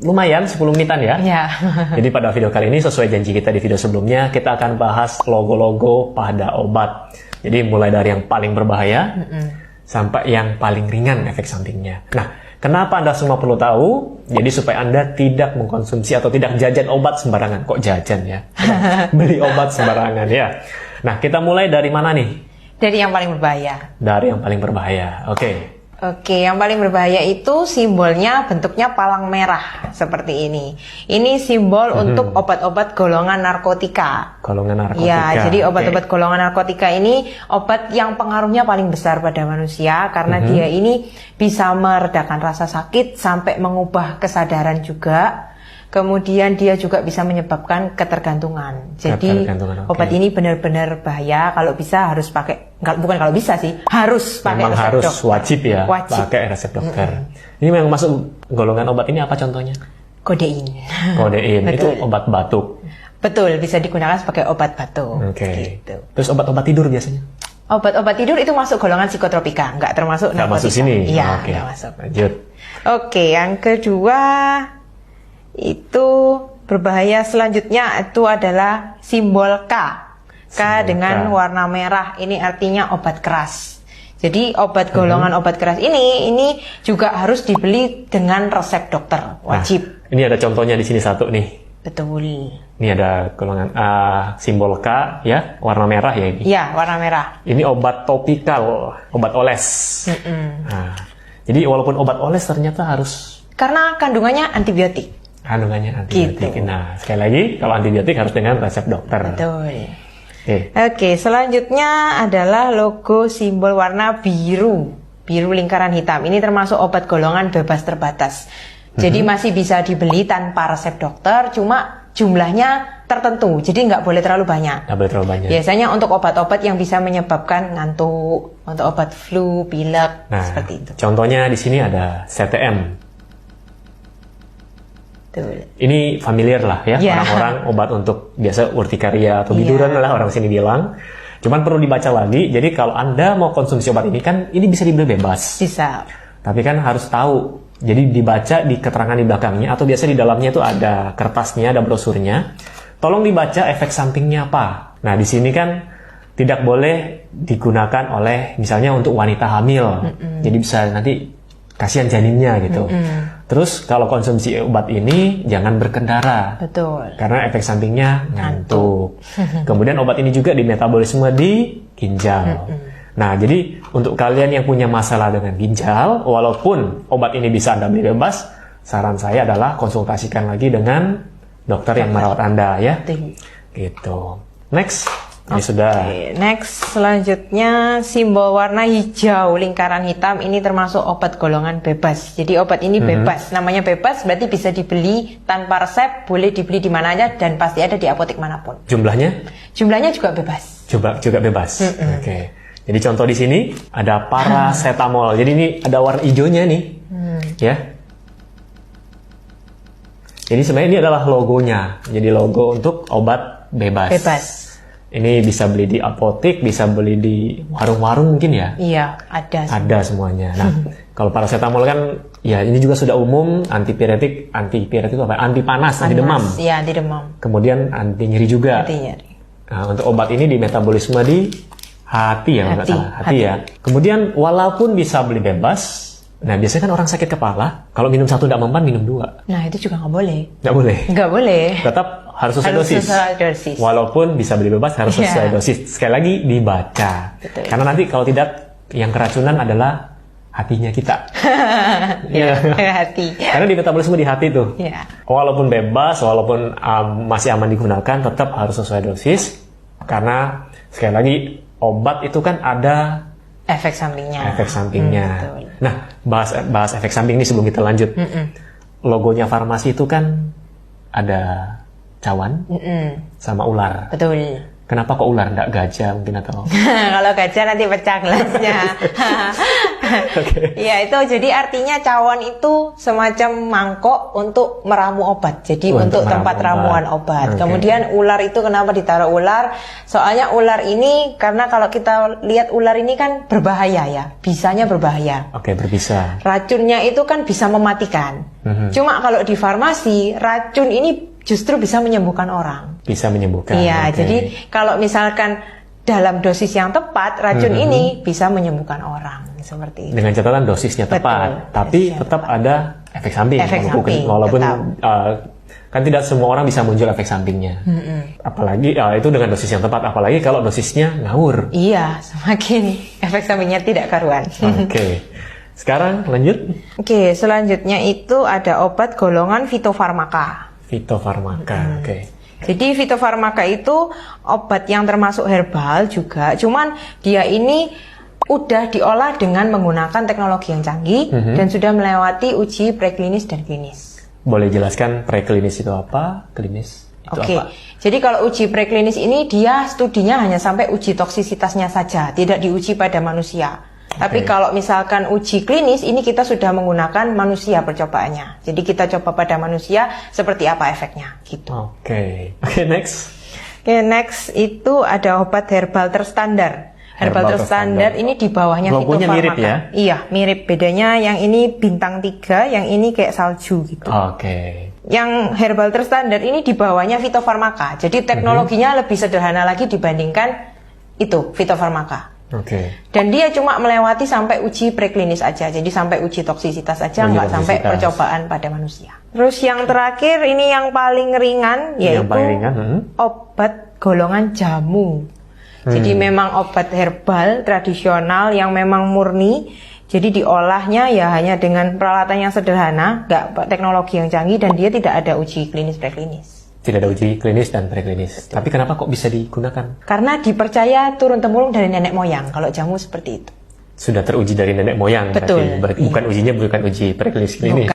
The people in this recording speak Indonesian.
lumayan 10 menitan ya. Iya. Jadi pada video kali ini sesuai janji kita di video sebelumnya, kita akan bahas logo-logo pada obat. Jadi mulai dari yang paling berbahaya sampai yang paling ringan efek sampingnya. Nah, kenapa Anda semua perlu tahu? Jadi supaya Anda tidak mengkonsumsi atau tidak jajan obat sembarangan. Kok jajan ya? Beli obat sembarangan ya. Nah, kita mulai dari mana nih? Dari yang paling berbahaya. Dari yang paling berbahaya. Oke. Oke, yang paling berbahaya itu simbolnya bentuknya palang merah seperti ini. Ini simbol untuk obat-obat golongan narkotika. Golongan narkotika. Ya, jadi obat-obat golongan narkotika ini obat yang pengaruhnya paling besar pada manusia karena dia ini bisa meredakan rasa sakit sampai mengubah kesadaran juga. Kemudian dia juga bisa menyebabkan ketergantungan. Jadi obat ini benar-benar bahaya. Kalau bisa harus pakai, bukan kalau bisa sih, harus pakai memang resep harus dokter. wajib ya, pakai resep dokter. Ini yang masuk golongan obat ini apa contohnya? Kodein. Kodein itu obat batuk. Betul, bisa digunakan sebagai obat batuk. Oke. Gitu. Terus obat-obat tidur biasanya? Obat-obat tidur itu masuk golongan psikotropika, nggak termasuk Nggak masuk sini? Iya, Oke. nggak masuk. Lanjut. Oke, yang kedua itu berbahaya selanjutnya itu adalah simbol K. K dengan warna merah, ini artinya obat keras. Jadi obat golongan obat keras ini juga harus dibeli dengan resep dokter, wajib. Nah, ini ada contohnya di sini satu nih. Betul. Ini ada golongan simbol K ya, warna merah ya ini. Iya, warna merah. Ini obat topikal, obat oles. Nah, jadi walaupun obat oles ternyata harus karena kandungannya antibiotik. Kandungannya antibiotik. Gitu. Nah, sekali lagi kalau antibiotik harus dengan resep dokter. Betul. Oke, selanjutnya adalah logo simbol warna biru. Biru lingkaran hitam. Ini termasuk obat golongan bebas terbatas. Jadi masih bisa dibeli tanpa resep dokter, cuma jumlahnya tertentu. Jadi nggak boleh terlalu banyak. Nggak boleh terlalu banyak. Biasanya untuk obat-obat yang bisa menyebabkan ngantuk, untuk obat flu, pilek, seperti itu. Contohnya di sini ada CTM. Betul. Ini familiar lah ya, orang-orang obat untuk biasa urtikaria atau biduran lah orang sini bilang. Cuman perlu dibaca lagi, jadi kalau Anda mau konsumsi obat ini kan ini bisa dibeli bebas. Bisa. Tapi kan harus tahu, jadi dibaca di keterangan di belakangnya atau biasa di dalamnya itu ada kertasnya, ada brosurnya. Tolong dibaca efek sampingnya apa. Nah di sini kan tidak boleh digunakan oleh misalnya untuk wanita hamil, jadi bisa nanti kasihan janinnya gitu. Terus kalau konsumsi obat ini jangan berkendara. Betul. Karena efek sampingnya ngantuk. Kemudian obat ini juga di metabolisme di ginjal. Nah, jadi untuk kalian yang punya masalah dengan ginjal, walaupun obat ini bisa Anda beli bebas, saran saya adalah konsultasikan lagi dengan dokter yang merawat Anda ya. Gitu. Next. Ini sudah. Next, selanjutnya simbol warna hijau lingkaran hitam ini termasuk obat golongan bebas. Jadi obat ini bebas, namanya bebas berarti bisa dibeli tanpa resep, boleh dibeli di mana aja dan pasti ada di apotek manapun. Jumlahnya? Jumlahnya juga bebas. Juga bebas. Oke. Jadi contoh di sini ada paracetamol. Jadi ini ada warna hijaunya nih, ya. Jadi sebenarnya ini adalah logonya. Jadi logo untuk obat bebas. Bebas. Ini bisa beli di apotek, bisa beli di warung-warung mungkin ya? Iya, ada. Ada semuanya. Nah, kalau paracetamol kan, ya ini juga sudah umum, antipiretik itu apa? Anti panas, anti demam. Iya, anti demam. Kemudian anti nyeri juga. Anti nyeri. Nah, untuk obat ini di metabolisme di hati ya, hati ya. Kemudian walaupun bisa beli bebas, nah biasanya kan orang sakit kepala, kalau minum satu tidak mempan, minum dua. Nah, itu juga nggak boleh. Nggak boleh. Nggak boleh. Tetap harus sesuai dosis. Walaupun bisa beli bebas harus sesuai dosis. Sekali lagi dibaca. Betul. Karena nanti kalau tidak yang keracunan adalah hatinya kita. Hati. Karena di metabolisme di hati tuh. Ya. Walaupun bebas, walaupun masih aman digunakan, tetap harus sesuai dosis. Karena sekali lagi obat itu kan ada efek sampingnya. Efek sampingnya. Nah, bahas efek samping ini sebelum kita lanjut. Logonya farmasi itu kan ada cawan sama ular. Betul. Kenapa kok ular, nggak gajah mungkin atau? Kalau gajah nanti pecah gelasnya. Oke. Ya itu jadi artinya cawan itu semacam mangkok untuk meramu obat. Jadi untuk meramu tempat ramuan obat. Oke. Kemudian ular itu kenapa ditaruh ular? Soalnya ular ini karena kalau kita lihat ular ini kan berbahaya ya, bisanya berbahaya. Oke, berbisa. Racunnya itu kan bisa mematikan. Cuma kalau di farmasi racun ini justru bisa menyembuhkan orang. Bisa menyembuhkan. Iya, Oke. jadi kalau misalkan dalam dosis yang tepat, racun ini bisa menyembuhkan orang seperti itu. Dengan catatan dosisnya tepat, Betul, tapi dosisnya tetap tepat. ada efek samping. Efek samping, walaupun tetap. kan tidak semua orang bisa muncul efek sampingnya. Apalagi itu dengan dosis yang tepat. Apalagi kalau dosisnya ngawur. Iya, semakin efek sampingnya tidak karuan. Oke. Sekarang lanjut. Oke, selanjutnya itu ada obat golongan fitofarmaka. Fitofarmaka. Oke. Jadi fitofarmaka itu obat yang termasuk herbal juga, cuman dia ini udah diolah dengan menggunakan teknologi yang canggih dan sudah melewati uji preklinis dan klinis. Boleh jelaskan preklinis itu apa? Klinis itu Oke, apa? jadi kalau uji preklinis ini dia studinya hanya sampai uji toksisitasnya saja, tidak diuji pada manusia. Tapi kalau misalkan uji klinis ini kita sudah menggunakan manusia percobaannya. Jadi kita coba pada manusia seperti apa efeknya gitu. Oke. Oke, next. Oke, next itu ada obat herbal terstandar. Herbal terstandar ini di bawahnya Logonya fitofarmaka. mirip ya? Iya, mirip. Bedanya yang ini bintang 3, yang ini kayak salju gitu. Oke. Yang herbal terstandar ini di bawahnya fitofarmaka. Jadi teknologinya lebih sederhana lagi dibandingkan itu fitofarmaka. Oke. Dan dia cuma melewati sampai uji preklinis aja. Jadi sampai uji toksisitas aja, Uji nggak sampai toksisitas. percobaan pada manusia. Terus yang terakhir ini yang paling ringan, yaitu Yang paling ringan, obat golongan jamu. Jadi memang obat herbal tradisional yang memang murni. Jadi diolahnya ya hanya dengan peralatan yang sederhana, nggak teknologi yang canggih, dan dia tidak ada uji klinis preklinis. Tidak ada uji klinis dan preklinis. Tapi kenapa kok bisa digunakan? Karena dipercaya turun-temurun dari nenek moyang kalau jamu seperti itu. Sudah teruji dari nenek moyang. Betul, Berarti bukan ujinya bukan uji preklinis klinis.